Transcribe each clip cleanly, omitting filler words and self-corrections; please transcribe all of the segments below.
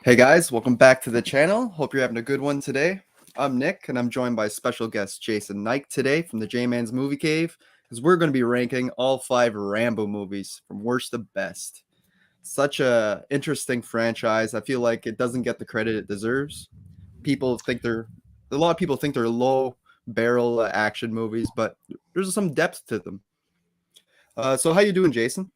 Hey guys, welcome back to the channel. Hope you're having a good one today. I'm Nick, and I'm joined by special guest Jason Knight today from the J-Man's Movie Cave, because we're going to be ranking all 5 Rambo movies from worst to best. Such a interesting franchise. I feel like it doesn't get the credit it deserves. A lot of people think they're low barrel action movies, but there's some depth to them. So how you doing, Jason?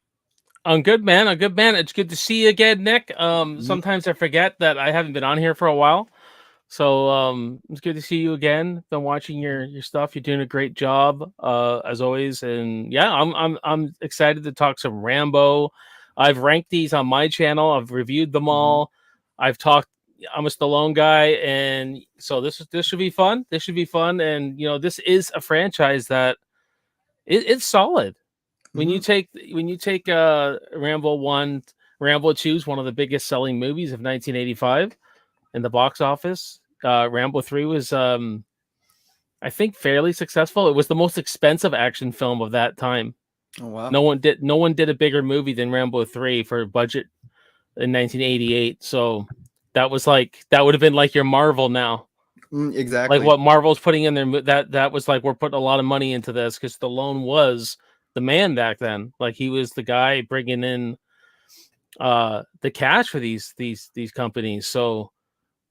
I'm good, man. I'm good, man. It's good to see you again, Nick. Sometimes I forget that I haven't been on here for a while. So it's good to see you again. Been watching your stuff. You're doing a great job, as always. And yeah, I'm excited to talk some Rambo. I've ranked these on my channel. I've reviewed them all. I've talked. I'm a Stallone guy, and so this should be fun. This should be fun, and this is a franchise that it's solid. When you take Rambo 1, Rambo 2 is one of the biggest selling movies of 1985 in the box office. Rambo 3 was I think fairly successful. It was the most expensive action film of that time. Oh wow. No one did a bigger movie than Rambo 3 for budget in 1988. So that would have been like your Marvel now. Exactly. Like what Marvel's putting in there, that was like we're putting a lot of money into this because Stallone was the man back then. Like he was the guy bringing in the cash for these companies. So,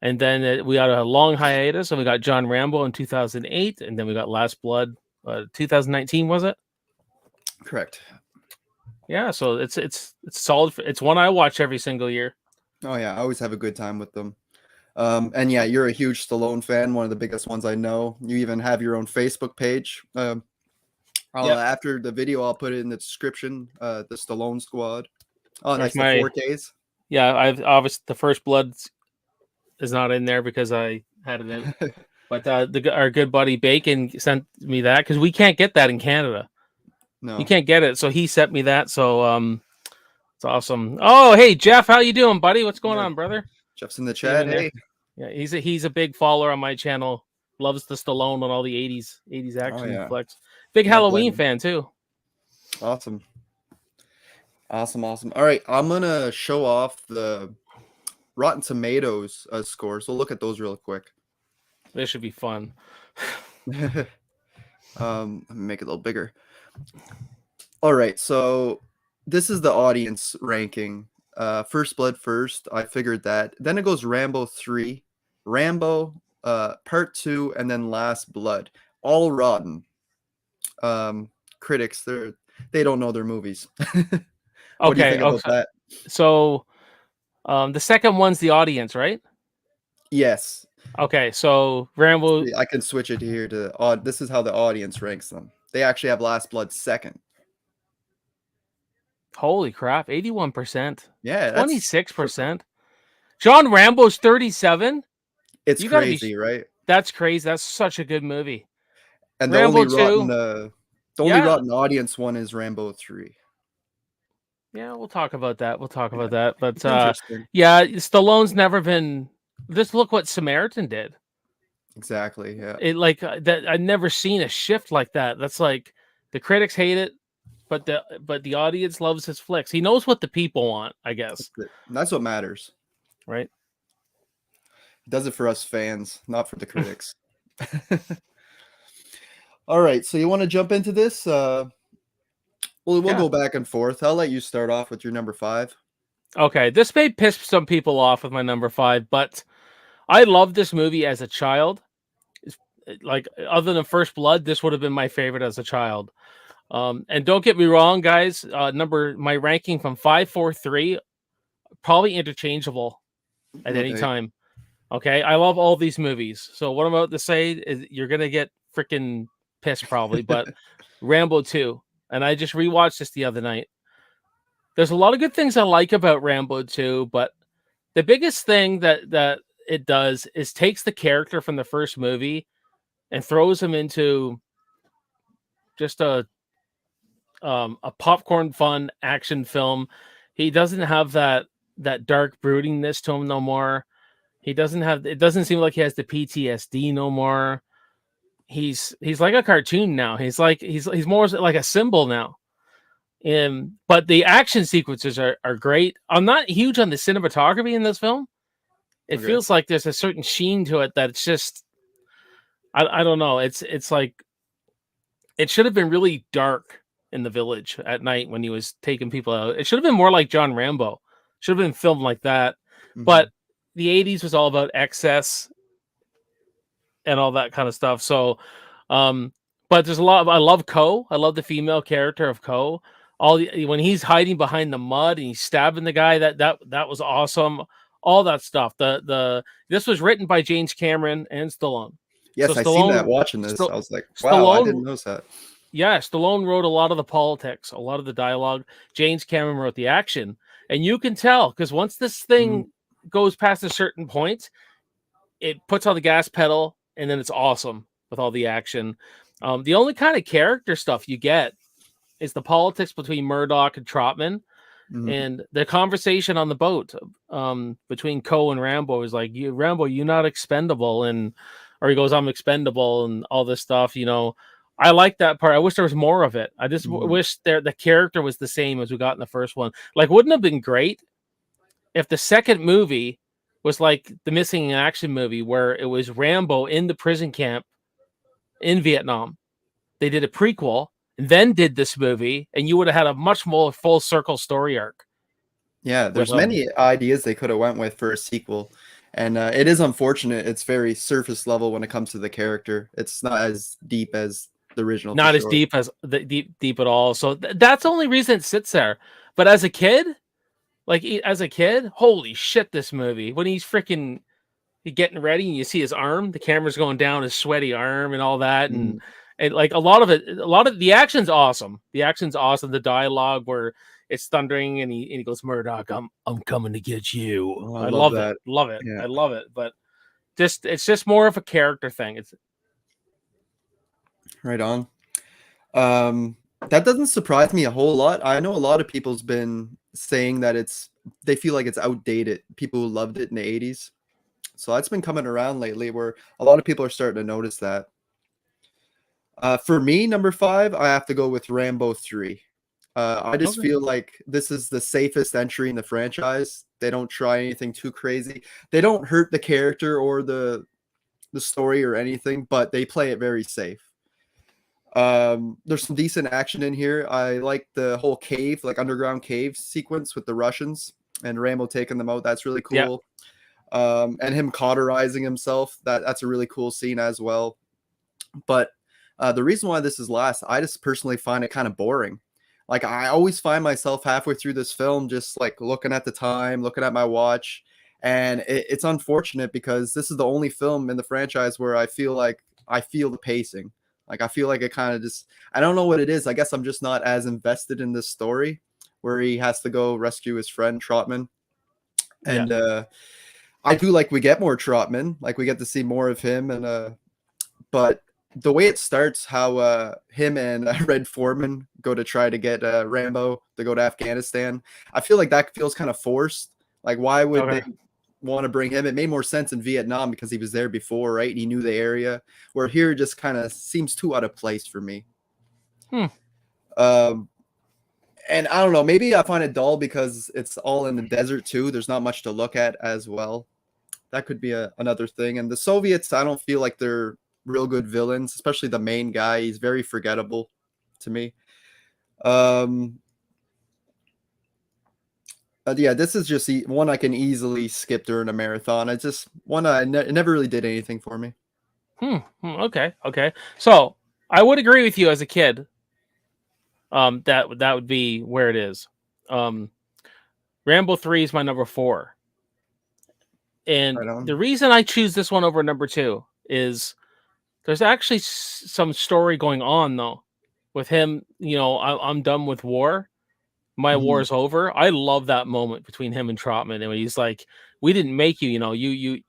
and then we got a long hiatus, and we got John Rambo in 2008, and then we got Last Blood 2019, was it? Correct. Yeah, so it's solid. It's one I watch every single year. Oh yeah, I always have a good time with them. And yeah, you're a huge Stallone fan, one of the biggest ones I know. You even have your own Facebook page. After the video, I'll put it in the description. The Stallone Squad. Oh, nice. The 4Ks. Yeah, I've obviously the First Blood is not in there because I had it in. But our good buddy Bacon sent me that because we can't get that in Canada. No, you can't get it. So he sent me that. So it's awesome. Oh, hey Jeff, how you doing, buddy? What's going on, brother? Jeff's in the chat. Hey, yeah, he's a big follower on my channel. Loves the Stallone and all the 80s action flicks. Big Halloween fan too. Awesome. All right, I'm gonna show off the Rotten Tomatoes scores. We'll look at those real quick. This should be fun. Let me make it a little bigger. All right, so this is the audience ranking. First Blood first. I figured that. Then it goes Rambo 3, Rambo Part 2, and then Last Blood. All rotten. Critics, they don't know their movies. What do you think about that? So the second one's the audience, right? Yes. Okay, so Rambo. I can switch it here to this is how the audience ranks them. They actually have Last Blood second. Holy crap, 81%. Yeah, 26%. John Rambo's 37. It's crazy, right? That's crazy. That's such a good movie. And the only rotten audience one is Rambo 3. Yeah, we'll talk about that. But yeah, Stallone's never been. Just look what Samaritan did. Exactly. Yeah. It that I've never seen a shift like that. That's like the critics hate it, but the audience loves his flicks. He knows what the people want, I guess. That's what matters, right? He does it for us fans, not for the critics. All right, so you want to jump into this? We'll go back and forth. I'll let you start off with your number 5. Okay, this may piss some people off with my number 5, but I loved this movie as a child. Like, other than First Blood, this would have been my favorite as a child. And don't get me wrong, guys. My ranking from 5, 4, 3, probably interchangeable at any time. Okay, I love all these movies. So what I'm about to say is you're gonna get freaking pissed probably, but Rambo 2, and I just rewatched this the other night. There's a lot of good things I like about Rambo 2, but the biggest thing that it does is takes the character from the first movie and throws him into just a popcorn fun action film. He doesn't have that dark broodingness to him no more. It doesn't seem like he has the PTSD no more. He's like a cartoon now. He's more like a symbol now. But the action sequences are great. I'm not huge on the cinematography in this film. it Okay. feels like there's a certain sheen to it that it's just I don't know. It's like it should have been really dark in the village at night when he was taking people out. It should have been more like John Rambo. Should have been filmed like that. Hmm. But the 80s was all about excess and all that kind of stuff. So um but there's a lot of I love Ko. I love the female character of Ko. When he's hiding behind the mud and he's stabbing the guy, that was awesome. All that stuff. The This was written by James Cameron and Stallone. So Yes, I seen that watching this. I was like, wow, I Stallone, didn't notice that. yeah, Stallone wrote a lot of the politics, a lot of the dialogue. James Cameron wrote the action, and you can tell because once this Mhm. thing goes past a certain point, it puts on the gas pedal, and then it's awesome with all the action. The only kind of character stuff you get is the politics between Murdoch and Trotman, Mhm. and the conversation on the boat between Ko and Rambo is like, "You, Rambo, you're not expendable," and or he goes, "I'm expendable," and all this stuff. I like that part. I wish there was more of it. I just Mhm. wish the character was the same as we got in the first one. Like, wouldn't it have been great if the second movie was like the Missing in Action movie, where it was Rambo in the prison camp in Vietnam. They did a prequel and then did this movie, and you would have had a much more full circle story arc Yeah, with there's them. many ideas they could have went with for a sequel, and it is unfortunate. It's very surface level when it comes to the character. It's not as deep as the original for Not as sure. deep as the deep at all. So that's the only reason it sits there. But as a kid, as a kid, holy shit, this movie when he's freaking getting ready and you see his arm, the camera's going down his sweaty arm and all that, Mhm. and like a lot of the action's awesome. The action's awesome. The dialogue where it's thundering and he goes, Murdoch, I'm coming to get you. Oh, I I love love it, that. love it, Yeah, I love it. But it's just more of a character thing. It's right on. Um, that doesn't surprise me a whole lot. I know a lot of people's been saying that they feel like it's outdated. People who loved it in the 80s. So that's been coming around lately where a lot of people are starting to notice that. For me, number 5, I have to go with Rambo 3. I just okay. feel like this is the safest entry in the franchise. They don't try anything too crazy. They don't hurt the character or the story or anything, but they play it very safe. There's some decent action in here. I like the whole cave, like underground cave sequence with the Russians and Rambo taking them out. That's really Yeah. cool. And him cauterizing himself. That's a really cool scene as well. But the reason why this is last, I just personally find it kind of boring. Like I always find myself halfway through this film just like looking at the time, looking at my watch, and it's unfortunate because this is the only film in the franchise where I feel like I feel the pacing. Like I feel like it kind of just I don't know what it is. I guess I'm just not as invested in this story where he has to go rescue his friend Trotman. Yeah. And I do like we get more Trotman, like we get to see more of him and but the way it starts, how him and Red Foreman go to try to get Rambo to go to Afghanistan, I feel like that feels kind of forced. Like, why would they Okay. want to bring him? It made more sense in Vietnam because he was there before, right? And he knew the area. Where here, it just kind of seems too out of place for me. Hmm. Um, and I don't know. Maybe I find it dull because it's all in the desert too. There's not much to look at as well. That could be another thing. And the Soviets, I don't feel like they're real good villains, especially the main guy. He's very forgettable to me. Um, yeah, this is just one I can easily skip during a marathon. It's just one it never really did anything for me. Okay. Okay. So I would agree with you as a kid. That would be where it is. Um, Rambo 3 is my number 4. And Right the on. reason I choose this one over number 2 is there's actually some story going on though with him. I'm done with war. My Mhm. war's over. I love that moment between him and Trotman, and when he's like, "We didn't make you.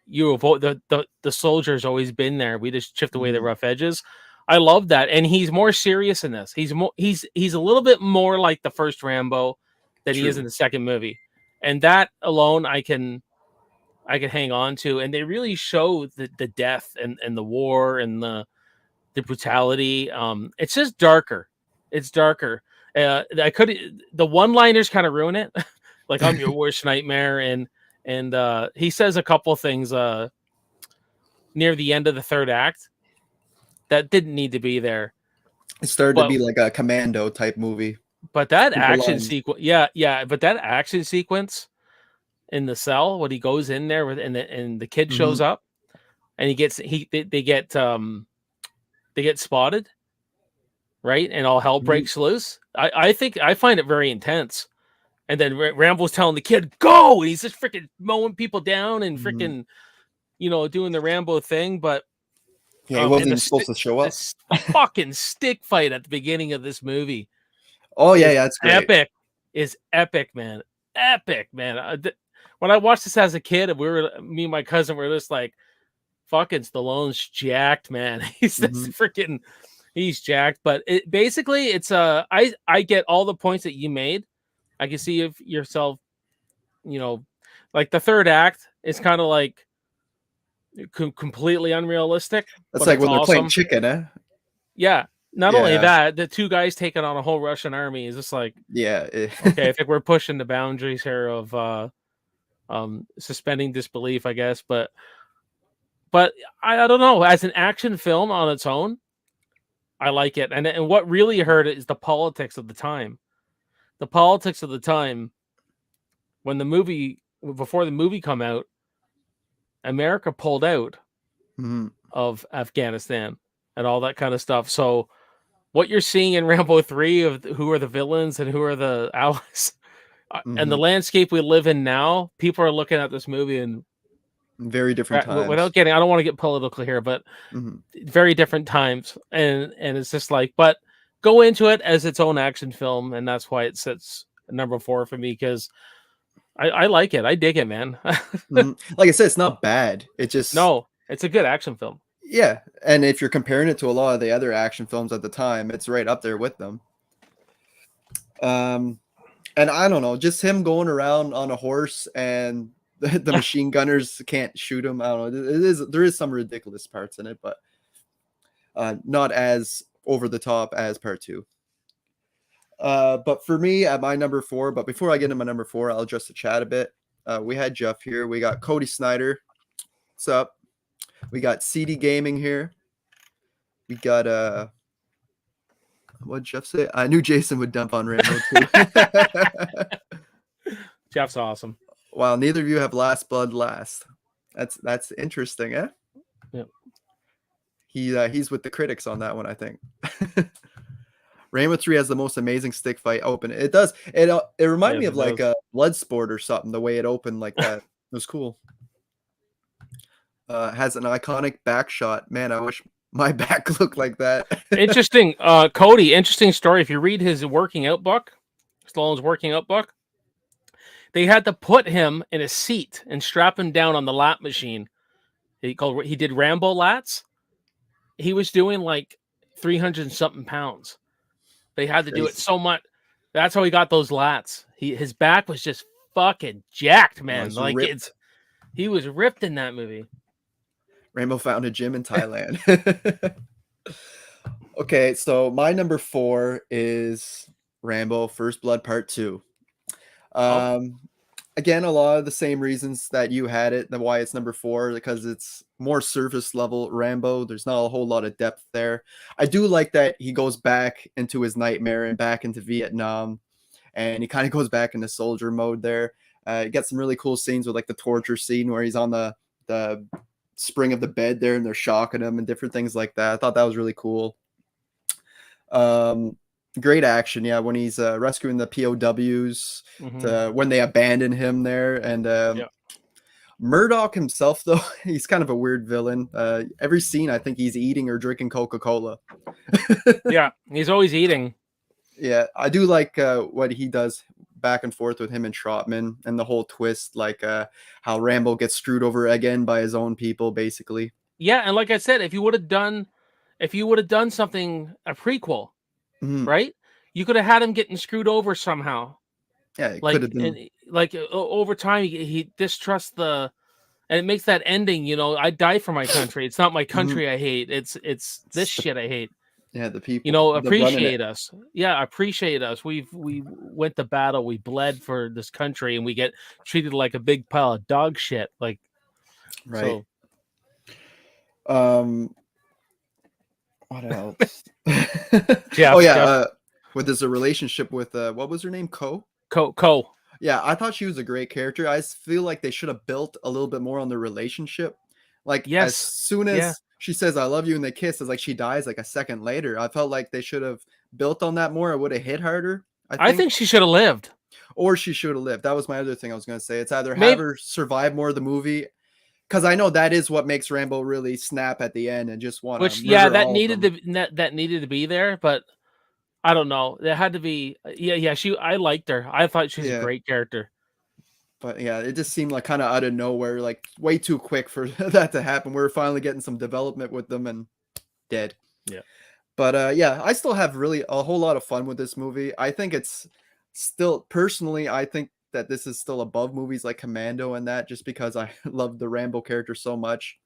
You avoid the soldier's always been there. We just chipped away the Mhm. rough edges." I love that, and he's more serious in this. He's a little bit more like the first Rambo than he is in True. the second movie, and that alone I can hang on to. And they really show the death and the war and the brutality. It's just darker. It's darker. The one-liners kind of ruin it. Like I'm your worst nightmare, and and he says a couple things near the end of the third act that didn't need to be there. It started to But be like a Commando type movie. that Simple action lines. sequence, but that action sequence in the cell when he goes in there with and the kid shows up and they get spotted, right? And all hell breaks loose. I think I find it very intense. And then Rambo's telling the kid, go! And he's just freaking mowing people down and freaking, doing the Rambo thing. But Yeah, he wasn't and even supposed to show up. this fucking stick fight at the beginning of this movie. Oh yeah, that's great. Epic, man. Epic, man. When I watched this as a kid, me and my cousin were just like, fucking Stallone's jacked, man. He's just freaking, he's jacked. But it's I get all the points that you made. I can see if yourself, like the third act is kind of like completely unrealistic. That's but like it's when they're playing awesome. chicken, eh? Yeah. Not only that, the two guys taking on a whole Russian army is just like, okay, I think we're pushing the boundaries here of suspending disbelief, I guess. But I don't know. As an action film on its own, I like it. And what really hurt it is the politics of the time. The politics of the time when before the movie come out, America pulled out of Afghanistan and all that kind of stuff. So what you're seeing in Rambo 3 of who are the villains and who are the allies and the landscape we live in now, people are looking at this movie and very different times. Without getting, I don't want to get political here, but very different times. And it's just like, but go into it as its own action film. And that's why it sits number 4 for me, because I like it. I dig it, man. Like I said, it's not bad. It's a good action film. Yeah. And if you're comparing it to a lot of the other action films at the time, it's right up there with them. And I don't know, just him going around on a horse and the machine gunners can't shoot him. I don't know. There is some ridiculous parts in it, but not as over the top as part 2. But for me, at my number 4, but before I get into my number 4, I'll address the chat a bit. We had Jeff here. We got Cody Snyder. What's up? We got CD Gaming here. We got what'd Jeff say? I knew Jason would dump on Rambo too. Jeff's awesome. Wow, neither of you have Last Blood last. That's interesting, eh? Yep. He's with the critics on that one, I think. Rambo 3 has the most amazing stick fight open. It does. It reminded me of like a Bloodsport or something, the way it opened like that. It was cool. Has an iconic back shot. Man, I wish my back looked like that. Interesting. Cody, interesting story. If you read his working out book, Stallone's working out book, they had to put him in a seat and strap him down on the lat machine. He did Rambo lats. He was doing like 300 and something pounds. They had to do it so much. That's how he got those lats. His back was just fucking jacked, man. Like ripped. He was ripped in that movie. Rambo found a gym in Thailand. Okay, so my number 4 is Rambo First Blood Part 2. Again, a lot of the same reasons that you had it, why it's number 4, because it's more surface level Rambo. There's not a whole lot of depth there. I do like that he goes back into his nightmare and back into Vietnam, and he kind of goes back into soldier mode there. You get some really cool scenes with like the torture scene where he's on the spring of the bed there and they're shocking him and different things like that. I thought that was really cool. Great action, yeah, when he's rescuing the POWs, when they abandon him there, and Murdoch himself, though, he's kind of a weird villain. Every scene, I think he's eating or drinking Coca-Cola. Yeah, he's always eating. Yeah, I do like what he does back and forth with him and Trotman, and the whole twist, like how Rambo gets screwed over again by his own people, basically. Yeah, and like I said, if you would have done something, a prequel, right? You could have had him getting screwed over somehow. Yeah, it could have been. Like over time, he distrusts and it makes that ending. I die for my country. It's not my country I hate. It's this shit I hate. Yeah, the You people, know, the running it. appreciate us. Yeah, appreciate us. We went to battle. We bled for this country, and we get treated like a big pile of dog shit. Like Right. so, Um, what else? Oh Jeff, yeah, Jeff, with his relationship with what was her name? Co? Co. Yeah, I thought she was a great character. I feel like they should have built a little bit more on the relationship. Like as Yes, soon yeah. as she says "I love you" and they kiss, it's like she dies like a second later. I felt like they should have built on that more. It would have hit harder, I I think, think she should have lived. or she should have lived. That was my other thing I was gonna say. It's either have Maybe her survive more of the movie, because I know that is what makes Rambo really snap at the end and just want to which yeah, murder that all of needed them. to that needed to be there, but I don't know. There had to be. Yeah. She. I liked her. I thought she was a Yeah. great character. But yeah, it just seemed like kind of out of nowhere, like way too quick for that to happen. We are finally getting some development with them and dead. Yeah. But yeah, I still have really a whole lot of fun with this movie. I think it's still personally, I think that this is still above movies like Commando and that, just because I love the Rambo character so much.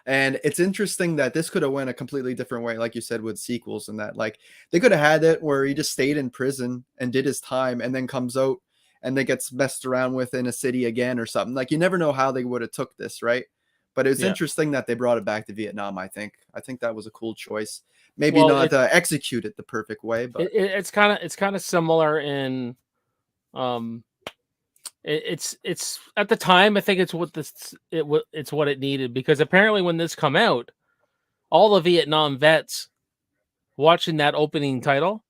And it's interesting that this could have went a completely different way, like you said, with sequels and that. Like they could have had it where he just stayed in prison and did his time and then comes out and then gets messed around with in a city again or something. Like you never know how they would have took this, right? But it's Yeah. interesting that they brought it back to Vietnam. I think that was a cool choice. Maybe Well, not executed the perfect way, but it's kind of similar in um it's at the time I think it's what it's what it needed, because apparently when this come out, all the Vietnam vets watching that opening title,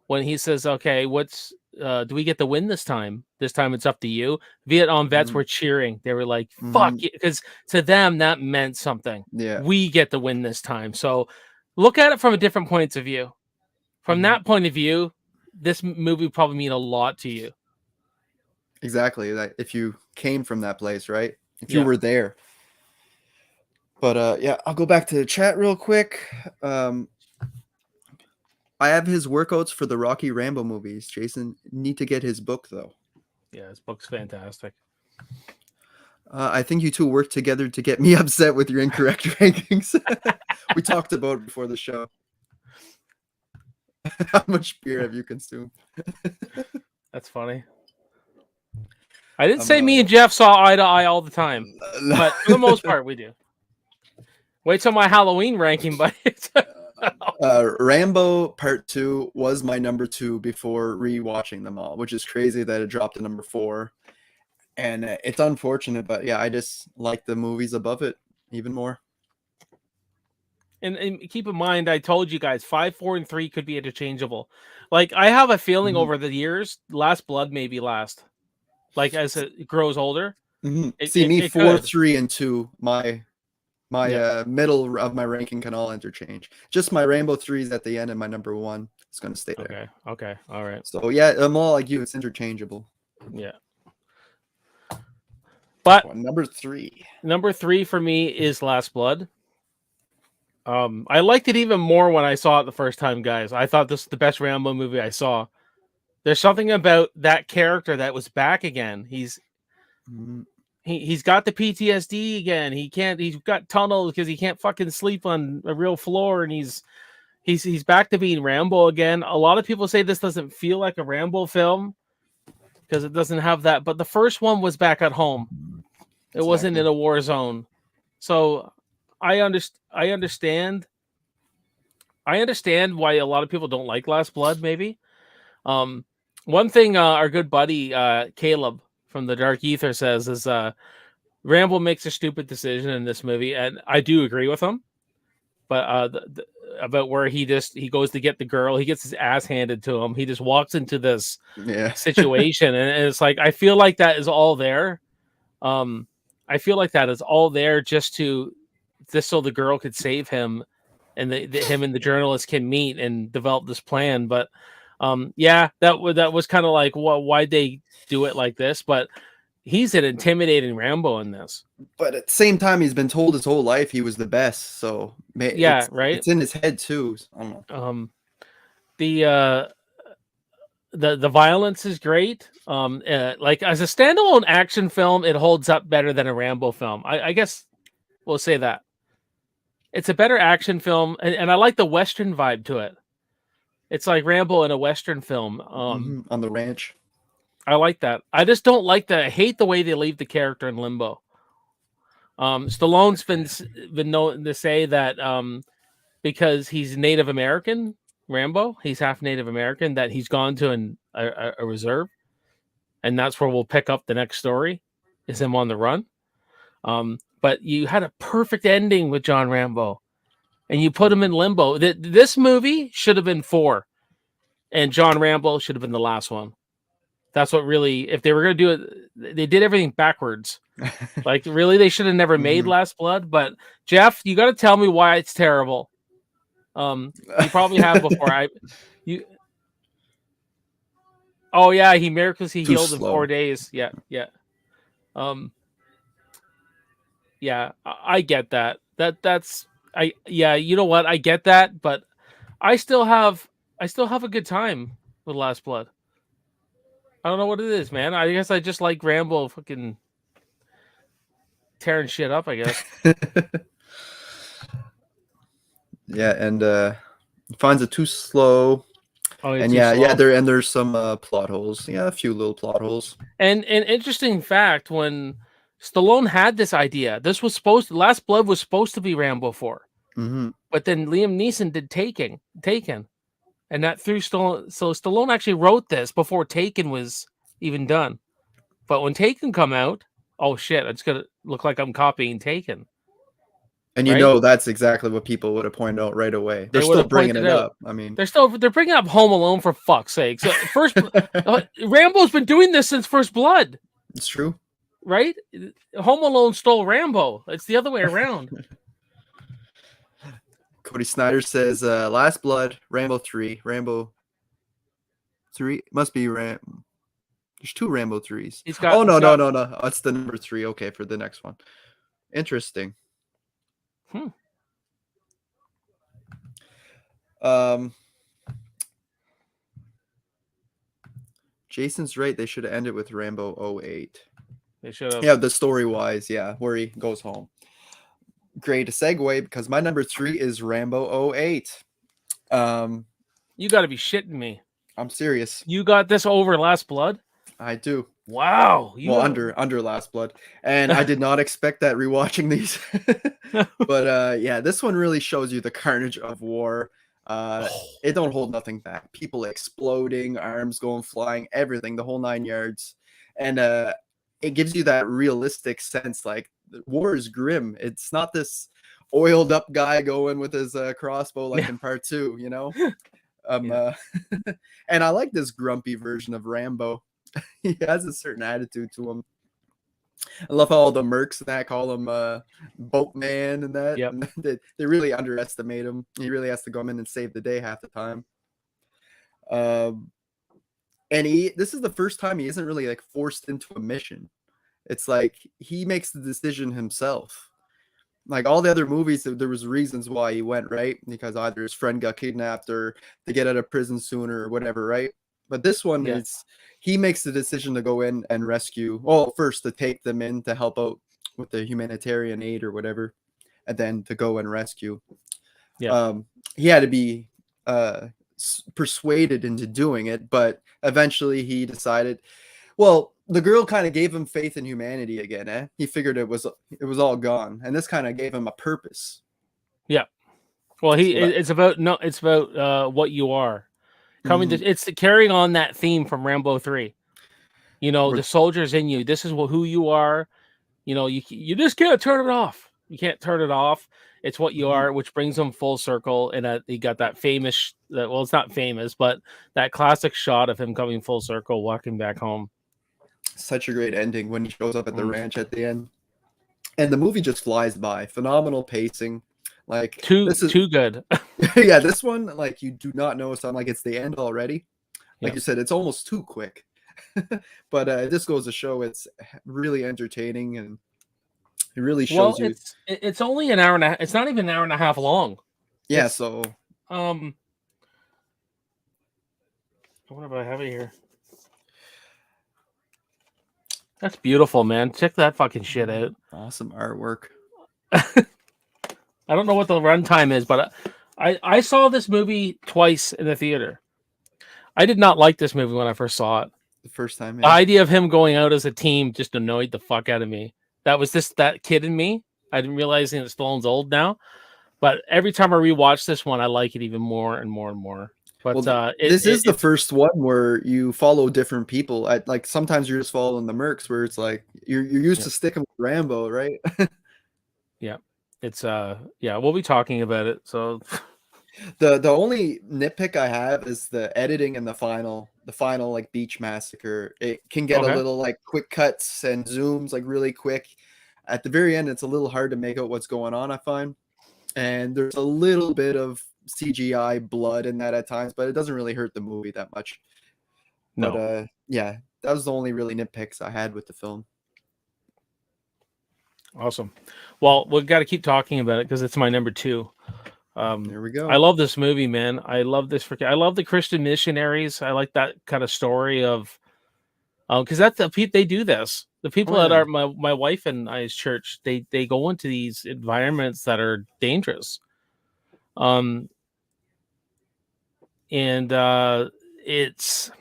when he says, "Okay, what's do we get the win this time? This time it's up to you." Vietnam vets mhm, were cheering. They were like, "Fuck," mhm, because to them that meant something. yeah, We get the win this time. So look at it from a different point of view. From mhm, that point of view, this movie probably mean a lot to you. exactly. Like if you came from that place, right? If you Yeah. were there. But yeah, I'll go back to the chat real quick. Um, I have his workouts for the Rocky Rambo movies. Jason, need to get his book though. Yeah, this book's fantastic. I think you two worked together to get me upset with your incorrect rankings. We talked about it before the show. How much beer have you consumed? That's funny. I didn't I'm say me and Jeff saw eye to eye all the time, but for the most part, we do. Wait till my Halloween ranking, but Rambo Part 2 was my number 2 before rewatching them all, which is crazy that it dropped to number 4. And it's unfortunate, but yeah, I just like the movies above it even more. and keep in mind, I told you guys 5, 4, and 3 could be interchangeable. Like I have a feeling Mhm. over the years, Last Blood may be last. Like as it grows older, Mhm. it, See, it, me it 4, could. 3, and 2, my Yeah. middle of my ranking can all interchange. Just my Rainbow 3 is at the end and my number 1 is going to stay there. Okay. Okay. All right. So yeah, I'm all like you. It's interchangeable. Yeah. But Number 3. number 3 for me is Last Blood. I liked it even more when I saw it the first time, guys. I thought this was the best Rambo movie I saw. There's something about that character that was back again. Mhm. He's got the PTSD again. He's got tunnels because he can't fucking sleep on a real floor, and he's back to being Rambo again. A lot of people say this doesn't feel like a Rambo film because it doesn't have that, but the first one was back at home. It wasn't in Exactly. a war zone. So I understand. I understand why a lot of people don't like Last Blood, maybe. Um, one thing our good buddy Caleb from the Dark Ether says is Rambo makes a stupid decision in this movie, and I do agree with him. But about where he goes to get the girl, he gets his ass handed to him. He just walks into this Yeah. situation, and it's like I feel like that is all there. I feel like that is all there just so the girl could save him, and him and the journalist can meet and develop this plan. But yeah, that was kind of like why'd they do it like this? But he's an intimidating Rambo in this. But at the same time, he's been told his whole life he was the best. So Yeah, right. it's in his head too. I don't know. The the violence is great. Like as a standalone action film, it holds up better than a Rambo film. I guess we'll say that. it's a better action film, and I like the Western vibe to it. It's like Rambo in a Western film. On the ranch. I like that. I just don't like that. I hate the way they leave the character in limbo. Stallone's been known to say that because he's Native American, Rambo, he's half Native American, that he's gone to a reserve, and that's where we'll pick up the next story, is him on the run. But you had a perfect ending with John Rambo, and you put him in limbo. This movie should have been 4, and John Rambo should have been the last one. That's what really, if they were going to do it, they did everything backwards. Like, really, they should have never made Last Blood. But Jeff, you got to tell me why it's terrible. You probably have before. Oh yeah, he miracles he healed in 4 days. Yeah. Yeah, I get that. You know what? I get that, but I still have a good time with Last Blood. I don't know what it is, man. I guess I just like Rambo fucking tearing shit up, I guess. Yeah, and finds it too slow. Oh, and yeah, there's some plot holes. Yeah, a few little plot holes. And an interesting fact, when Stallone had this idea, Last Blood was supposed to be Rambo 4. But then Liam Neeson did Taken. And that threw Stallone. So Stallone actually wrote this before Taken was even done. But when Taken come out, oh shit, it's gonna look like I'm copying Taken. And you know that's exactly what people would have pointed out right away. They're still bringing it up. I mean, they're bringing up Home Alone for fuck's sake. So Rambo's been doing this since First Blood. It's true, right? Home Alone stole Rambo. It's the other way around. Cody Snyder says, Last Blood, Rambo 3. Rambo 3 must be There's 2 Rambo 3s. No. It's the number 3. Okay, for the next one. Interesting. Jason's right. They should have ended with Rambo 08. They should have. Yeah, the story-wise, where he goes home. Great segue, because my number 3 is Rambo 08. You got to be shitting me. I'm serious. You got this over Last Blood? I do. Wow. Under Last Blood. And I did not expect that rewatching these. But yeah, this one really shows you the carnage of war. It don't hold nothing back. People exploding, arms going flying, everything, the whole 9 yards. And it gives you that realistic sense, like, war is grim. It's not this oiled up guy going with his crossbow like in part 2, you know. And I like this grumpy version of Rambo. He has a certain attitude to him. I love how all the mercs and that call him boatman and that. Yep. And they really underestimate him. He really has to go in and save the day half the time. And this is the first time he isn't really like forced into a mission. It's like he makes the decision himself. Like all the other movies, there was reasons why he went, right? Because either his friend got kidnapped or to get out of prison sooner or whatever, right? But this one he makes the decision to go in and rescue. Well, first to take them in to help out with the humanitarian aid or whatever, and then to go and rescue. Yeah. He had to be persuaded into doing it, but eventually he decided, well, the girl kind of gave him faith in humanity again. He figured it was all gone, and this kind of gave him a purpose. Yeah. Well, it's about what you are. It's carrying on that theme from Rambo 3. You know, the soldier's in you. This is who you are. You know, you just can't turn it off. You can't turn it off. It's what you are, which brings him full circle. And he got that famous, well, it's not famous, but that classic shot of him coming full circle, walking back home. Such a great ending when he shows up at the ranch at the end. And the movie just flies by. Phenomenal pacing. Like too good. Yeah, this one, like, you do not know something, like it's the end already. Like you said, it's almost too quick. But this goes to show it's really entertaining, and it really shows you. It's only an hour and a half. It's not even an hour and a half long. Yeah, so I wonder if I have it here. That's beautiful, man. Check that fucking shit out. Awesome artwork. I don't know what the runtime is, but I saw this movie twice in the theater. I did not like this movie when I first saw it. The first time, The yeah. idea of him going out as a team just annoyed the fuck out of me. That was just that kid in me. I didn't realize that Stallone's old now, but every time I rewatch this one, I like it even more and more and more. But Well, this is the it's first one where you follow different people. Like sometimes you're just following the mercs, where it's like you're used yeah, to sticking with Rambo, right? yeah, it's yeah, we'll be talking about it. So The only nitpick I have is the editing in the final like beach massacre. It can get a okay, little like quick cuts and zooms like really quick. At the very end, it's a little hard to make out what's going on, I find. And there's a little bit of CGI blood in that at times, but it doesn't really hurt the movie that much. But no, yeah, that was the only really nitpicks I had with the film. awesome. Well, we've got to keep talking about it because it's my number two. There we I go. love this movie, man. I love this. I love the Christian missionaries. I like that kind of story of, because that's they do this. The Oh people that yeah. are my wife and I's church, they go into these environments that are dangerous. Um, and it's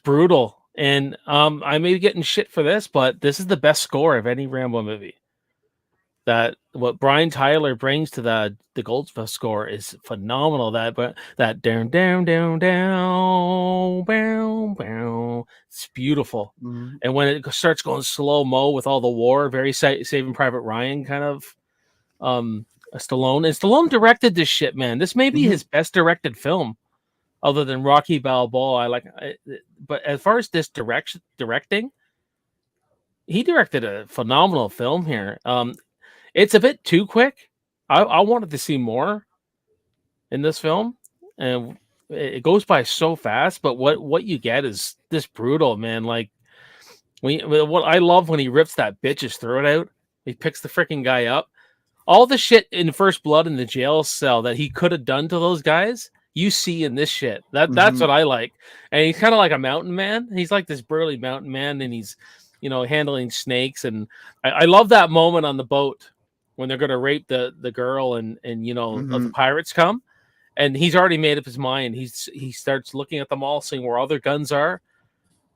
brutal. And I may be getting shit for this, but this is the best score of any Rambo movie. That what Brian Tyler brings to the Goldsmith score is phenomenal. That down down down down bow bow, it's beautiful. Mhm. And when it starts going slow mo with all the war, very Saving Private Ryan kind of Stallone. And Stallone directed this shit, man. This may be Mhm. his best directed film, other than Rocky Balboa. But as far as this directing, he directed a phenomenal film here. It's a bit too quick. I wanted to see more in this film, and it goes by so fast. But what you get is this brutal, man. Like what I love when he rips that bitch's throat out. He picks the freaking guy up. All the shit in First Blood in the jail cell that he could have done to those guys, you see in this shit. That's Mhm. what I like. And he's kind of like a mountain man. He's like this burly mountain man, and he's handling snakes. And I love that moment on the boat when they're gonna rape the girl, and the Mhm. pirates come, and he's already made up his mind. He starts looking at them all, seeing where all their guns are,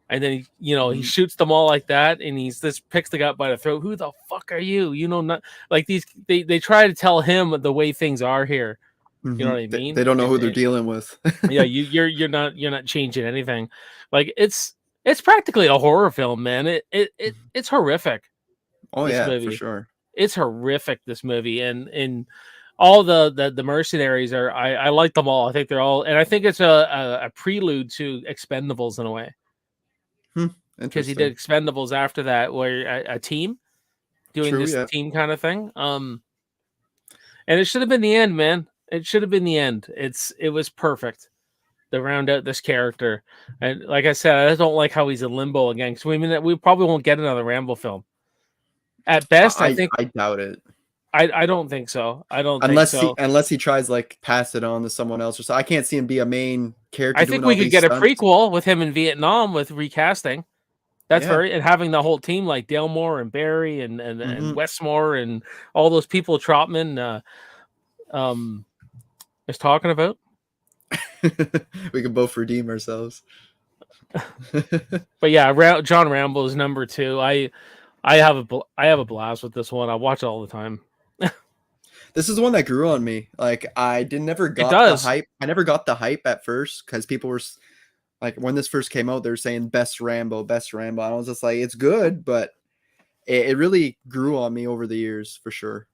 and then he Mhm. shoots them all like that, and he's this picks the guy up by the throat. Who the fuck are you? Not like these. They try to tell him the way things are here. You know Mhm. what I They mean? don't know who they're And dealing with. yeah, you're not changing anything. Like it's practically a horror film, man. It's horrific. Oh This yeah, for movie, sure. it's horrific. This movie, and all the mercenaries are. I like them all. I think they're all, and I think it's a prelude to Expendables in a way, Hmm. because he did Interesting. Expendables after that, where a team doing True. this Yeah. team kind of thing. And it should have been the end, man. It should have been the end. It was perfect to round out this character. And like I said, I don't like how he's in limbo again. Because we probably won't get another Rambo film. At best, I think I doubt it. I don't think so. I don't think so. Unless he tries like pass it on to someone else or so. I can't see him be a main character I doing think all we could these get a stunts. prequel with him in Vietnam with recasting. That's Yeah. very and having the whole team like Delmore and Barry and Hmm. Westmore and all those people Trotman um is talking about. We can both redeem ourselves. But yeah, John Rambo is number two. I have a blast with this one. I watch it all the time. This is one that grew on me. Like I did never It got the does. hype. I never got the hype at first because people were like when this first came out, they were saying best Rambo, best Rambo. And I was just like, it's good, but it really grew on me over the years for sure.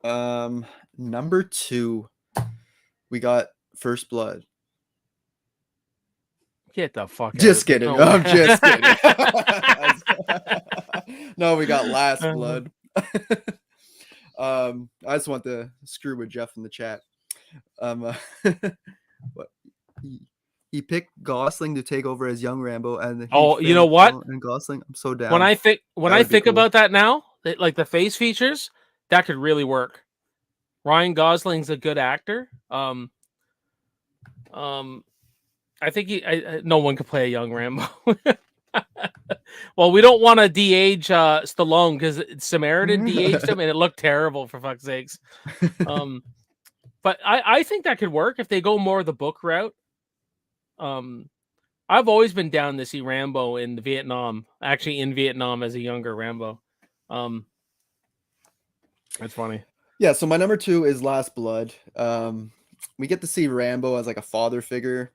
Um, Number two, we got First Blood. Get the fuck Just out. There's kidding. no way. I'm just kidding. No, we got Last Blood. I just want to screw with Jeff in the chat. What he picked Gosling to take over as young Rambo, and a huge Oh, you fan know of what? Stallone and Gosling. I'm so When down. I think when That I would be think cool. about that now, like the face features, that could really work. Ryan Gosling's a good actor. Um, I think no one could play a young Rambo. Well, we don't want to de-age Stallone because Samaritan de-aged him and it looked terrible for fuck's sakes. But I think that could work if they go more the book route. I've always been down to see Rambo in Vietnam, actually in Vietnam as a younger Rambo. That's funny. Yeah, so my number 2 is Last Blood. We get to see Rambo as like a father figure,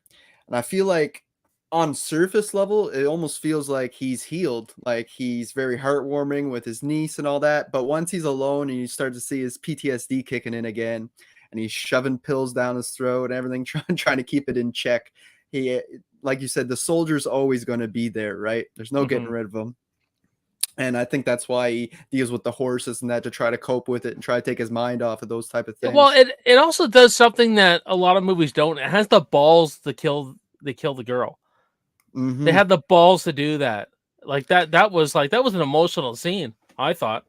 and I feel like on surface level, it almost feels like he's healed, like he's very heartwarming with his niece and all that. But once he's alone and you start to see his PTSD kicking in again, and he's shoving pills down his throat and everything, trying to keep it in check. He, like you said, the soldier's always going to be there, right? There's no getting rid of him. And I think that's why he deals with the horses and that, to try to cope with it and try to take his mind off of those type of things. Well, it also does something that a lot of movies don't. It has the balls to kill the girl. They had the balls to do that. Like that was an emotional scene, I thought.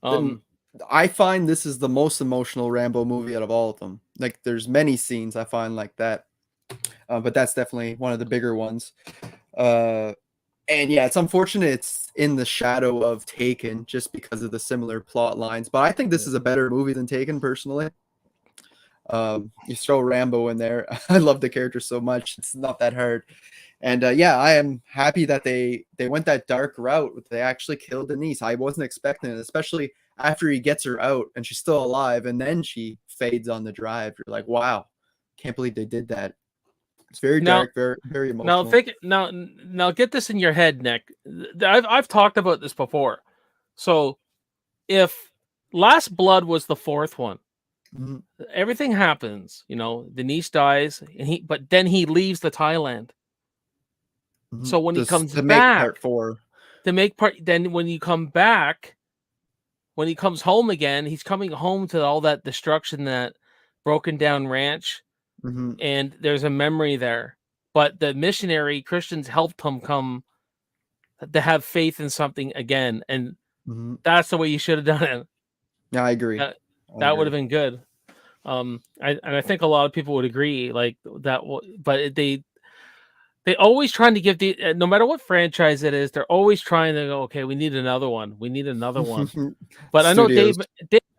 I find this is the most emotional Rambo movie out of all of them. Like, there's many scenes I find like that. But that's definitely one of the bigger ones. And yeah, it's unfortunate it's in the shadow of Taken just because of the similar plot lines. But I think this is a better movie than Taken, personally. You throw Rambo in there. I love the character so much. It's not that hard. And yeah, I am happy that they went that dark route. They actually killed Denise. I wasn't expecting it, especially after he gets her out and she's still alive, and then she fades on the drive. You're like, wow, can't believe they did that. It's very dark, very, very emotional. Now get this in your head, Nick. I've talked about this before. So if Last Blood was the fourth one, everything happens. Denise dies, but then he leaves the Thailand. So when he comes back then when you come back, when he comes home again, he's coming home to all that destruction, that broken down ranch, and there's a memory there. But the missionary Christians helped him come to have faith in something again, and that's the way you should have done it. Yeah, I agree. That would have been good. I think a lot of people would agree, like that. But they always trying to give no matter what franchise it is, they're always trying to go, okay, we need another one. We need another one. But I know Dave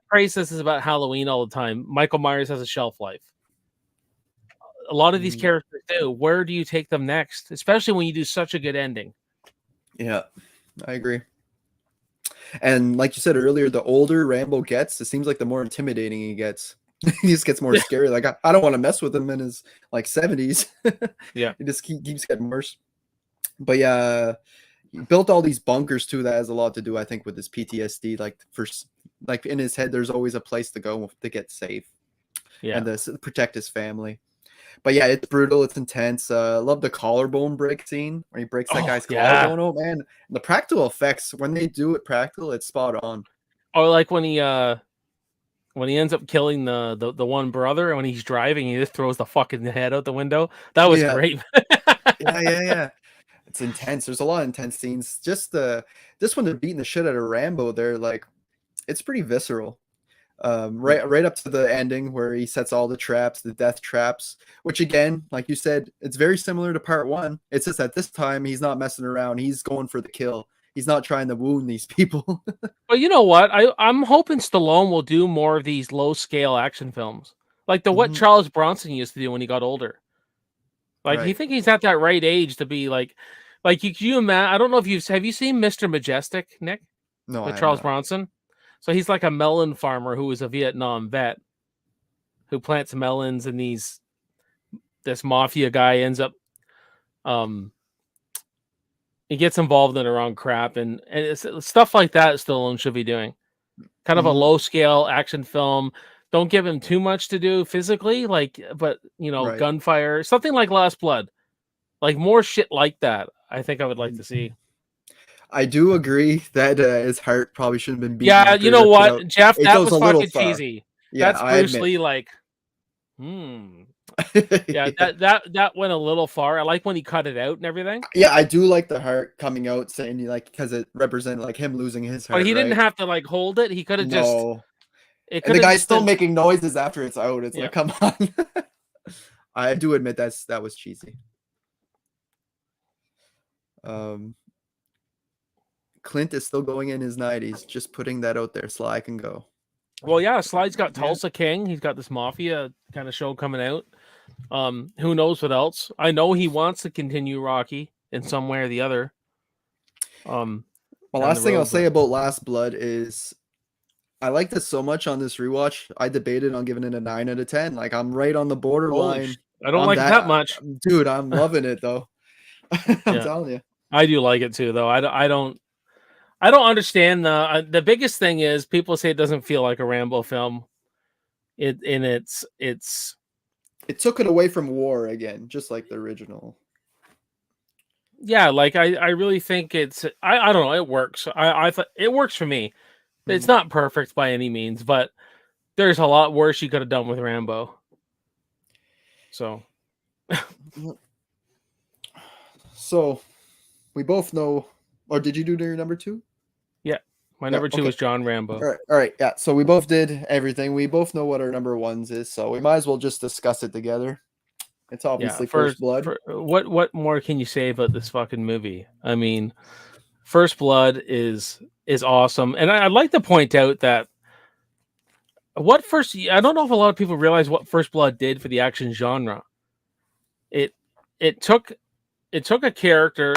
prays this is about Halloween all the time. Michael Myers has a shelf life. A lot of these characters do. Where do you take them next? Especially when you do such a good ending. Yeah, I agree. And like you said earlier, the older Rambo gets, it seems like the more intimidating he gets. He just gets more scary. Like, I don't want to mess with him in his 70s. Yeah, it just keeps getting worse. But yeah, he built all these bunkers too. That has a lot to do, I think, with his PTSD. Like in his head, there's always a place to go to get safe, and to protect his family. But yeah, it's brutal. It's intense. I love the collarbone break scene where he breaks that guy's collarbone. Oh man, and the practical effects when they do it practical, it's spot on. Or like when he ends up killing the one brother, and when he's driving, he just throws the fucking head out the window. That was great. Yeah. It's intense. There's a lot of intense scenes. Just when they're beating the shit out of Rambo, they're like, it's pretty visceral. Right up to the ending where he sets all the traps, the death traps, which again, like you said, it's very similar to part one. It's just at this time he's not messing around. He's going for the kill. He's not trying to wound these people. But you know what? I'm hoping Stallone will do more of these low scale action films, like what Charles Bronson used to do when he got older. Like, you think he's at that right age to be like you imagine? I don't know if have you seen Mr. Majestic, Nick? No, with Charles Bronson. So he's like a melon farmer who was a Vietnam vet who plants melons, and this mafia guy ends up he gets involved in the wrong crap, and it's stuff like that Stallone should be doing. Kind of a low scale action film. Don't give him too much to do physically, but gunfire, something like Last Blood, like more shit like that. I think I would like to see. I do agree that his heart probably shouldn't have been beaten. Yeah, you know what, Jeff? That was fucking cheesy. Yeah, that's Bruce Lee. Like, yeah, that went a little far. I like when he cut it out and everything. Yeah, I do like the heart coming out, saying because it represented like him losing his heart. But he didn't have to hold it. He could have just. And the guy's still making noises after it's out. It's like, come on. I do admit that was cheesy. Clint is still going in his 90s. Just putting that out there. Sly can go. Well, yeah, Sly's got Tulsa King. He's got this mafia kind of show coming out. Who knows what else? I know he wants to continue Rocky in some way or the other. My last thing I'll say about Last Blood is I liked it so much on this rewatch. I debated on giving it a 9 out of 10. Like I'm right on the borderline. I don't like it that much, dude. I'm loving it though. I'm telling you. I do like it too, though. I don't understand the biggest thing is people say it doesn't feel like a Rambo film. It took it away from war again, just like the original. Yeah, like I really think it's I don't know, it works. I thought it works for me. It's not perfect by any means, but there's a lot worse you could have done with Rambo. So we both know, or did you do your number 2? Yeah, my number 2 was John Rambo. All right, yeah. So we both did everything. We both know what our number 1s is, so we might as well just discuss it together. It's obviously First Blood. What more can you say about this fucking movie? I mean, First Blood is awesome, and I'd like to point out that I don't know if a lot of people realize what First Blood did for the action genre. It took a character,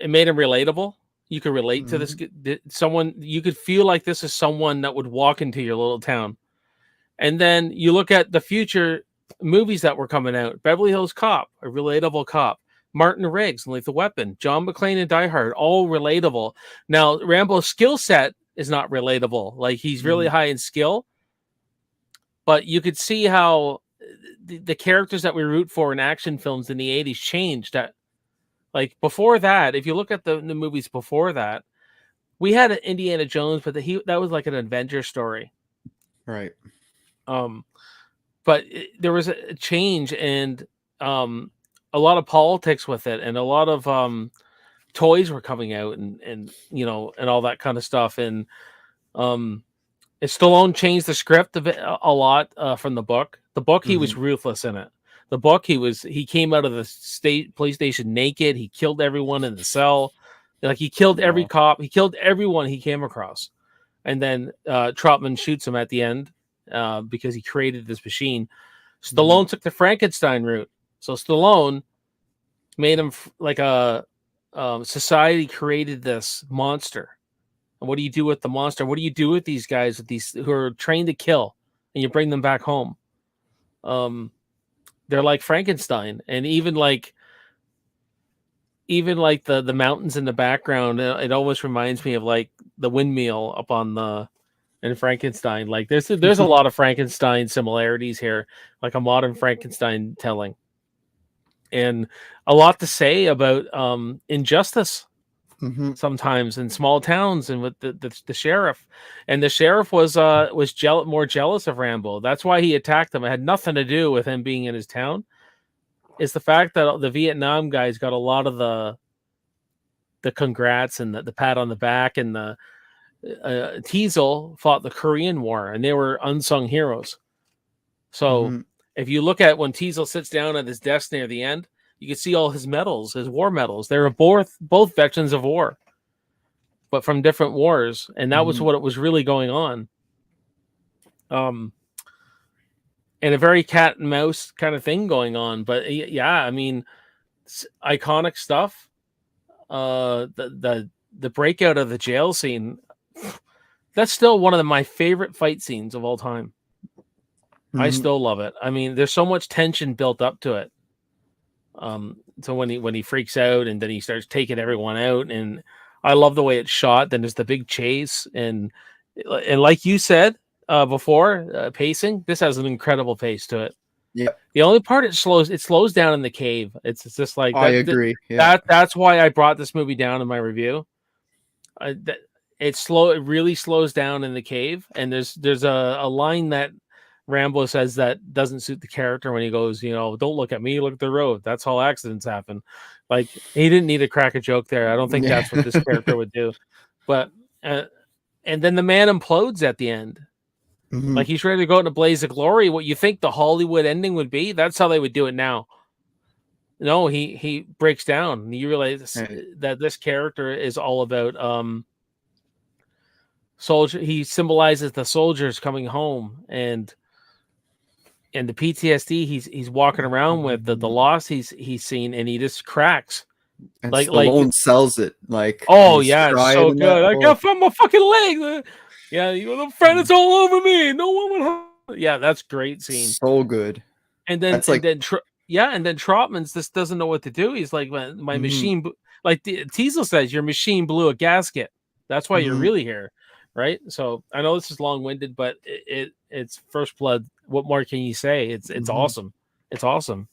it made him relatable. You could relate to this someone. You could feel like this is someone that would walk into your little town, and then you look at the future movies that were coming out. Beverly Hills Cop, a relatable cop. Martin Riggs and Lethal Weapon. John McClane and Die Hard, all relatable. Now, Rambo's skill set is not relatable. Like, he's really high in skill. But you could see how the characters that we root for in action films in the 80s changed. Like, before that, if you look at the movies before that, we had an Indiana Jones, but that was like an adventure story. Right. But there was a change and a lot of politics with it, and a lot of toys were coming out, and you know, and all that kind of stuff. And Stallone changed the script a lot from the book. The book, he was ruthless in it. The book, he came out of the police station naked. He killed everyone in the cell. Like, he killed every cop. He killed everyone he came across. And then Trotman shoots him at the end because he created this machine. Stallone took the Frankenstein route. So Stallone made him like a society created this monster. And what do you do with the monster? What do you do with these guys, with these who are trained to kill, and you bring them back home? They're like Frankenstein, and even like the mountains in the background, it almost reminds me of like the windmill up on in Frankenstein. Like there's a lot of Frankenstein similarities here, like a modern Frankenstein telling, and a lot to say about injustice sometimes in small towns and with the sheriff. And the sheriff was more jealous of Rambo. That's why he attacked him. It had nothing to do with him being in his town. It's the fact that the Vietnam guys got a lot of the congrats and the pat on the back, and the Teasel fought the Korean War, and they were unsung heroes. So if you look at when Teasel sits down at his desk near the end, you can see all his medals, his war medals. They were both veterans of war, but from different wars, and that was what it was really going on. And a very cat and mouse kind of thing going on. But yeah, I mean, iconic stuff. The breakout of the jail scene, that's still one of my favorite fight scenes of all time. I still love it. I mean, there's so much tension built up to it. So when he freaks out and then he starts taking everyone out, and I love the way it's shot. Then there's the big chase, and like you said before, pacing. This has an incredible pace to it. Yeah. The only part it slows down in the cave. It's just like I agree. That's why I brought this movie down in my review. It really slows down in the cave, and there's a line that Rambo says that doesn't suit the character when he goes, you know, don't look at me, look at the road. That's how accidents happen. Like, he didn't need to crack a joke there. I don't think that's what this character would do. But and then the man implodes at the end. Like, he's ready to go out in a blaze of glory. What you think the Hollywood ending would be, that's how they would do it now. No, he breaks down, and you realize Right. that this character is all about soldier. He symbolizes the soldiers coming home, and the PTSD he's walking around with, the Mhm. loss he's seen, and he just cracks. And Like Stallone sells it, like, when oh he's yeah, it's crying so and that. good. I Oh, got from my fucking leg. Yeah, you the friend, it's all over me. No one would harm. Yeah, that's great scene. so good. And then That's like, yeah, and then Trotman's just doesn't know what to do. He's like, my mhm, machine, like Teasel says, your machine blew a gasket. That's why you're mhm, really here, right? So I know this is long winded, but it's First Blood. What more can you say? It's mhm. awesome. It's awesome.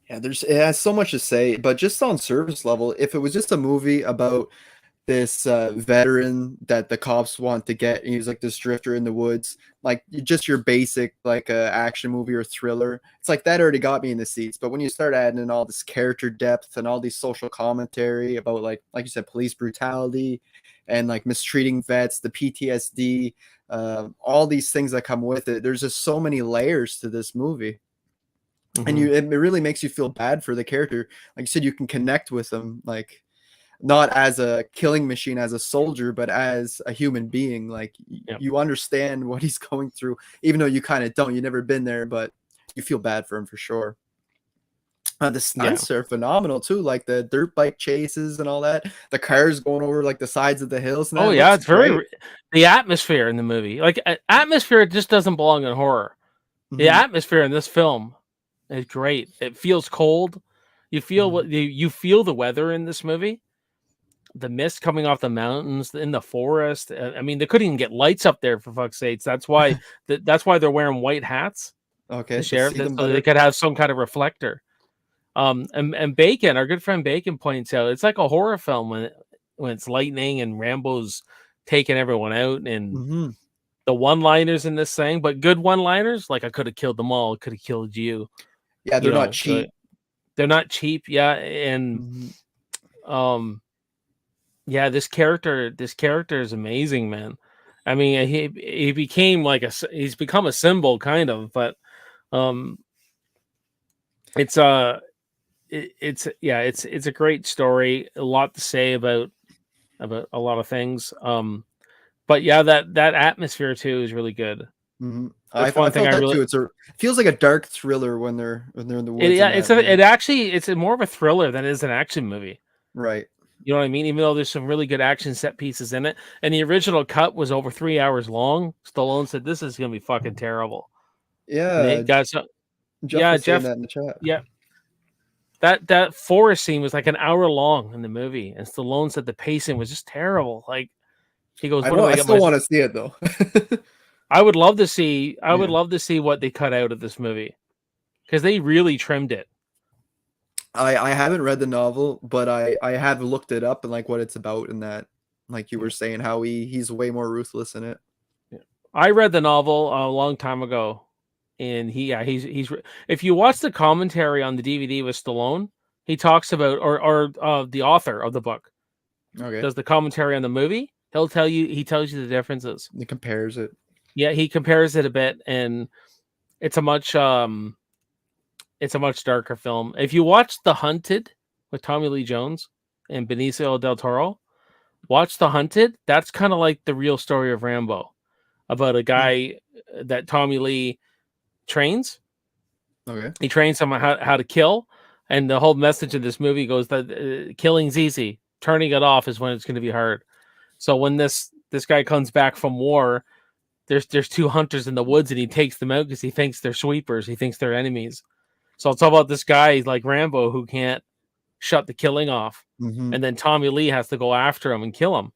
Yeah, it has so much to say, but just on surface level, if it was just a movie about this veteran that the cops want to get, and he's like this drifter in the woods, like just your basic like action movie or thriller, it's like that already got me in the seats. But when you start adding in all this character depth and all these social commentary about like you said, police brutality and like mistreating vets, the PTSD, all these things that come with it, there's just so many layers to this movie. And Hmm. it really makes you feel bad for the character. Like you said, you can connect with them, like not as a killing machine, as a soldier, but as a human being. Like Yep. you understand what he's going through, even though you kind of don't. You've never been there, but you feel bad for him for sure. The Yeah. stunts are phenomenal too, like the dirt bike chases and all that. The cars going over like the sides of the hills, and Oh that yeah, looks it's very great. the atmosphere in the movie. Like atmosphere just doesn't belong in horror. The Hmm. atmosphere in this film is great. It feels cold. You feel Hmm. what you feel the weather in this movie. The mist coming off the mountains in the forest. I mean, they couldn't even get lights up there for fuck's sakes. That's why they're wearing white hats. The Okay, to sheriff, see them so they better. could have some kind of reflector. And Bacon, our good friend Bacon, points out it's like a horror film when it's lightning and Rambo's taking everyone out, and Hmm. the one-liners in this thing, but good one-liners. Like I could have killed them all. Could have killed you. Yeah, You they're not know, cheap. they're not cheap. Yeah, and Hmm. um, yeah, this character is amazing, man. I mean, he became like he's become a symbol, kind of, but um, it's it's yeah, it's a great story. A lot to say about a lot of things. But yeah, that atmosphere too is really good. Hmm. That's I one thing felt I that really. too. It feels like a dark thriller when they're in the woods Yeah, and that. When they're it's more of a thriller than it is an action movie. right. You know what I mean? Even though there's some really good action set pieces in it, and the original cut was over 3 hours long, Stallone said this is gonna be fucking terrible, and Yeah, it got so. Jeff Yeah, was saying Jeff. that in the chat. Yeah, that forest scene was like an hour long in the movie, and Stallone said the pacing was just terrible. Like he goes, I "What do know. I I get still my?" want to see it though. I would love to see. I would Yeah. love to see what they cut out of this movie because they really trimmed it. I haven't read the novel, but I have looked it up and like what it's about and that, like you were Yeah. saying, how he's way more ruthless in it. Yeah. I read the novel a long time ago, and he's. If you watch the commentary on the DVD with Stallone, he talks about or the author of the book Okay. does the commentary on the movie. He tells you the differences. It compares it. Yeah, he compares it a bit, and it's a much it's a much darker film. If you watch The Hunted with Tommy Lee Jones and Benicio del Toro, watch The Hunted. That's kind of like the real story of Rambo, about a Hmm. guy that Tommy Lee trains. Okay. He trains him how to kill, and the whole message of this movie goes that killing's easy. Turning it off is when it's going to be hard. So when this guy comes back from war, there's two hunters in the woods, and he takes them out because he thinks they're sweepers. He thinks they're enemies. So it's all about this guy like Rambo who can't shut the killing off, Hmm. and then Tommy Lee has to go after him and kill him.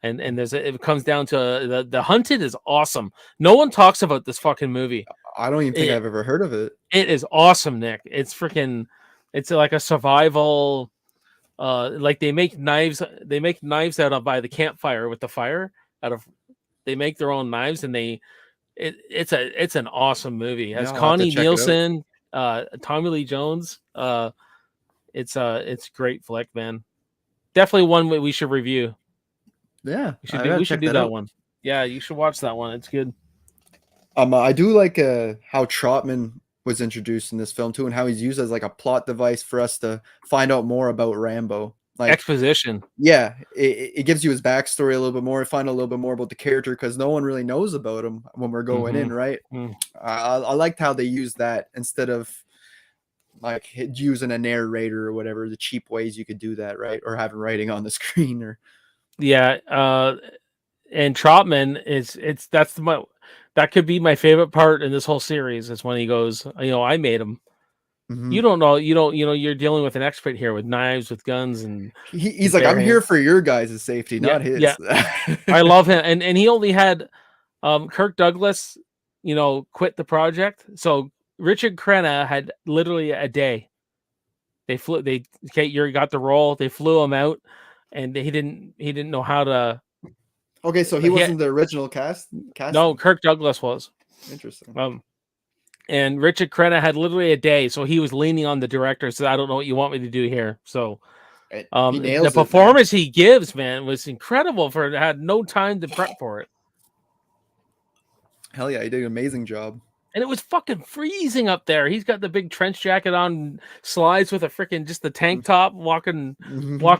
And it comes down to the Hunted is awesome. No one talks about this fucking movie. I don't even think It I've ever heard of it. it is awesome, Nick. It's freaking. It's like a survival. Like They make knives out of by the campfire with the fire. Out of They make their own knives, and it's an awesome movie. It has Yeah, I'll have to Connie check it out. Nielsen, Tommy Lee Jones. It's a great flick, man. Definitely one we should review. Yeah, We should I do gotta we should check do that that out. one. Yeah, you should watch that one. It's good. I do like how Trotman was introduced in this film too, and how he's used as like a plot device for us to find out more about Rambo. Like, Exposition. yeah, it gives you his backstory a little bit more, find a little bit more about the character because no one really knows about him when we're going in, right? I liked how they used that instead of like using a narrator or whatever, the cheap ways you could do that, right? Or having writing on the screen or Yeah, and Trotman that could be my favorite part in this whole series is when he goes, I made him. You don't know, you're dealing with an expert here with knives, with guns, and he's like, I'm here for your guys' safety, not his. Yeah, I love him, and he only had Kirk Douglas, quit the project, so Richard Crenna had literally a day. You got the role. They flew him out, and he didn't know how to. Okay, so he wasn't the original cast. No, Kirk Douglas was. Interesting. And Richard Crenna had literally a day, so he was leaning on the director. Said, "I don't know what you want me to do here." So, the performance he gives, man, was incredible. Had no time to prep for it. Hell yeah, he did an amazing job. And it was fucking freezing up there. He's got the big trench jacket on, slides with a freaking just the tank top, walking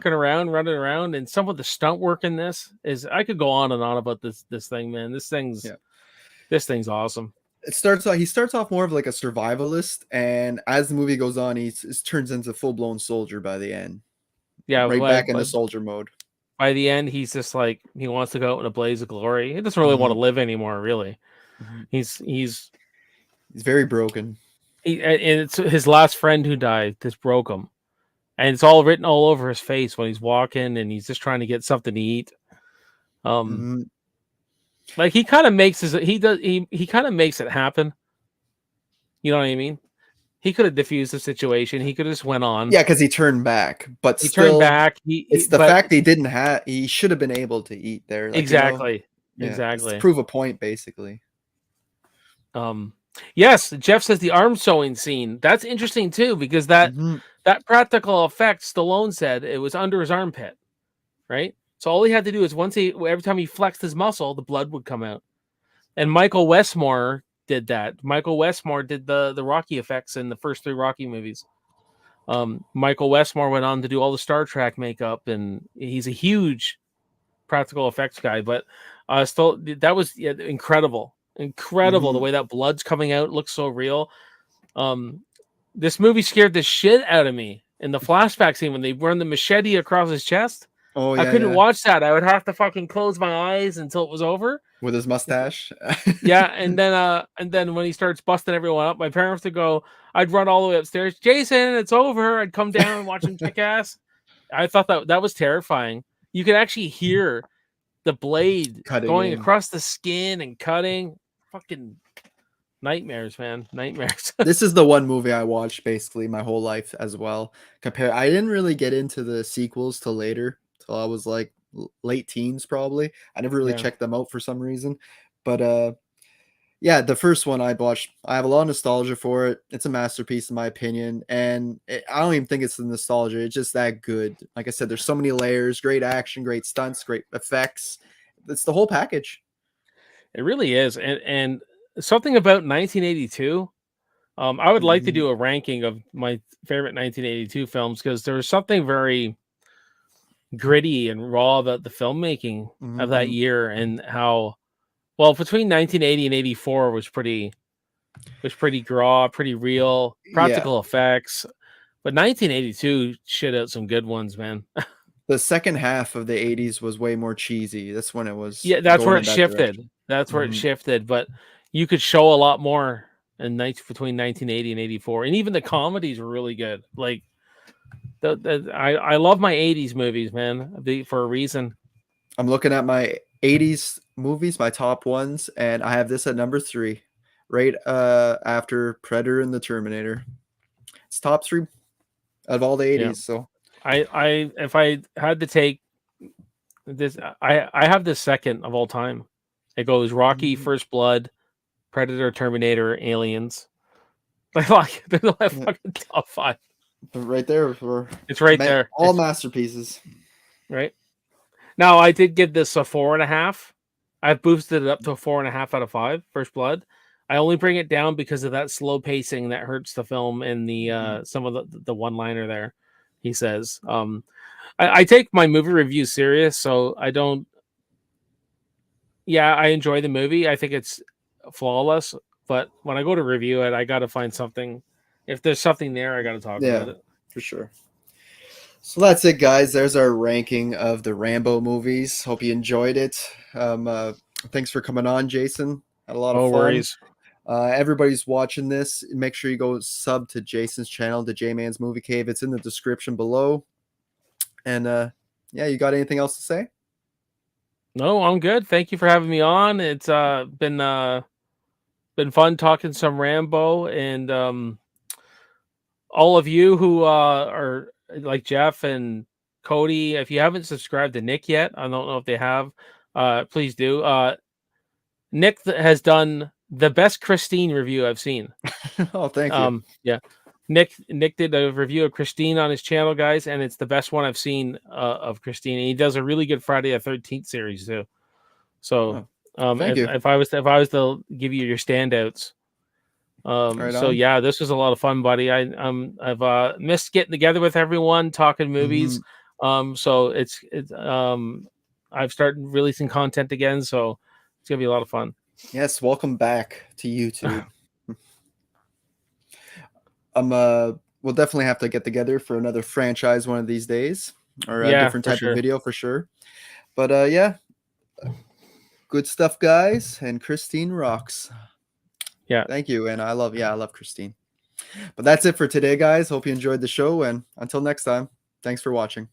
around, running around, and some of the stunt work in this is. I could go on and on about this thing, man. This thing's awesome. He starts off more of like a survivalist, and as the movie goes on, he turns into full-blown soldier by the end. Yeah, back into soldier mode. By the end, he's just like he wants to go out in a blaze of glory. He doesn't really want to live anymore, really. He's very broken. And it's his last friend who died. This broke him, and it's all written all over his face when he's walking, and he's just trying to get something to eat. Like he kind of makes he kind of makes it happen. You know what I mean? He could have diffused the situation. He could have just went on. Yeah, because he turned back, but he turned back. It's the fact he didn't have. He should have been able to eat there. Like, exactly. Exactly. To prove a point, basically. Yes, Jeff says the arm sewing scene. That's interesting too, because that practical effect, Stallone said it was under his armpit, right? So all he had to do is every time he flexed his muscle, the blood would come out. And Michael Westmore did that. Michael Westmore did the Rocky effects in the first 3 Rocky movies. Michael Westmore went on to do all the Star Trek makeup, and he's a huge practical effects guy. But still, that was incredible. The way that blood's coming out looks so real. This movie scared the shit out of me in the flashback scene when they run the machete across his chest. Oh, yeah, I couldn't watch that. I would have to fucking close my eyes until it was over. With his mustache. Yeah, and then when he starts busting everyone up, my parents would go. I'd run all the way upstairs. Jason, it's over. I'd come down and watch him kick ass. I thought that was terrifying. You could actually hear the blade going across the skin and cutting. Fucking nightmares, man. Nightmares. This is the one movie I watched basically my whole life as well. I didn't really get into the sequels till later. Till I was like late teens, probably. I never really checked them out for some reason. But yeah, the first one I watched, I have a lot of nostalgia for it. It's a masterpiece in my opinion. And I don't even think it's the nostalgia. It's just that good. Like I said, there's so many layers, great action, great stunts, great effects. It's the whole package. It really is. And something about 1982. I would like to do a ranking of my favorite 1982 films because there was something very gritty and raw about the filmmaking of that year, and how between 1980 and 84 was pretty raw, pretty real, practical effects. But 1982 shit out some good ones, man. The second half of the 80s was way more cheesy. That's when it was. Yeah, that's where it shifted. That's where it shifted. But you could show a lot more between 1980 and 84, and even the comedies were really good. Like, I love my 80s movies, man, for a reason. I'm looking at my 80s movies, my top ones, and I have this at number 3, right after Predator and the Terminator. It's top 3 of all the 80s. Yeah. So if I had to take this, I have the second of all time. It goes Rocky, First Blood, Predator, Terminator, Aliens. They're like fucking top 5. Right there. It's right there. All masterpieces. Right. Now, I did give this a 4.5. I've boosted it up to a 4.5 out of 5, First Blood. I only bring it down because of that slow pacing that hurts the film and the Mhm. some of the one liner there. He says, I take my movie reviews serious, so I don't. Yeah, I enjoy the movie. I think it's flawless, but when I go to review it, I got to find something. If there's something there, I got to talk about Yeah, it. for sure. So that's it, guys. There's our ranking of the Rambo movies. Hope you enjoyed it. Thanks for coming on, Jason. Had a lot of No fun. worries. Everybody's watching this. Make sure you go sub to Jason's channel, the J Man's Movie Cave. It's in the description below. And yeah, you got anything else to say? No, I'm good. Thank you for having me on. It's been fun talking some Rambo and all of you who are like Jeff and Cody. If you haven't subscribed to Nick yet, I don't know if they have. Please do. Nick has done the best Christine review I've seen. Oh, thank you. Yeah. Nick did a review of Christine on his channel, guys, and it's the best one I've seen of Christine. And he does a really good Friday the 13th series too. So, Oh, thank you. if I was to give you your standouts, Right so on. yeah, this was a lot of fun, buddy. I've missed getting together with everyone, talking movies. Mhm. So it's I've started releasing content again, so it's gonna be a lot of fun. Yes, welcome back to YouTube. We'll definitely have to get together for another franchise one of these days, or a Yeah, different for type of sure. video for sure. But yeah, good stuff, guys. And Christine rocks. Yeah. Thank you, and I love Christine. But that's it for today, guys. Hope you enjoyed the show, and until next time, thanks for watching.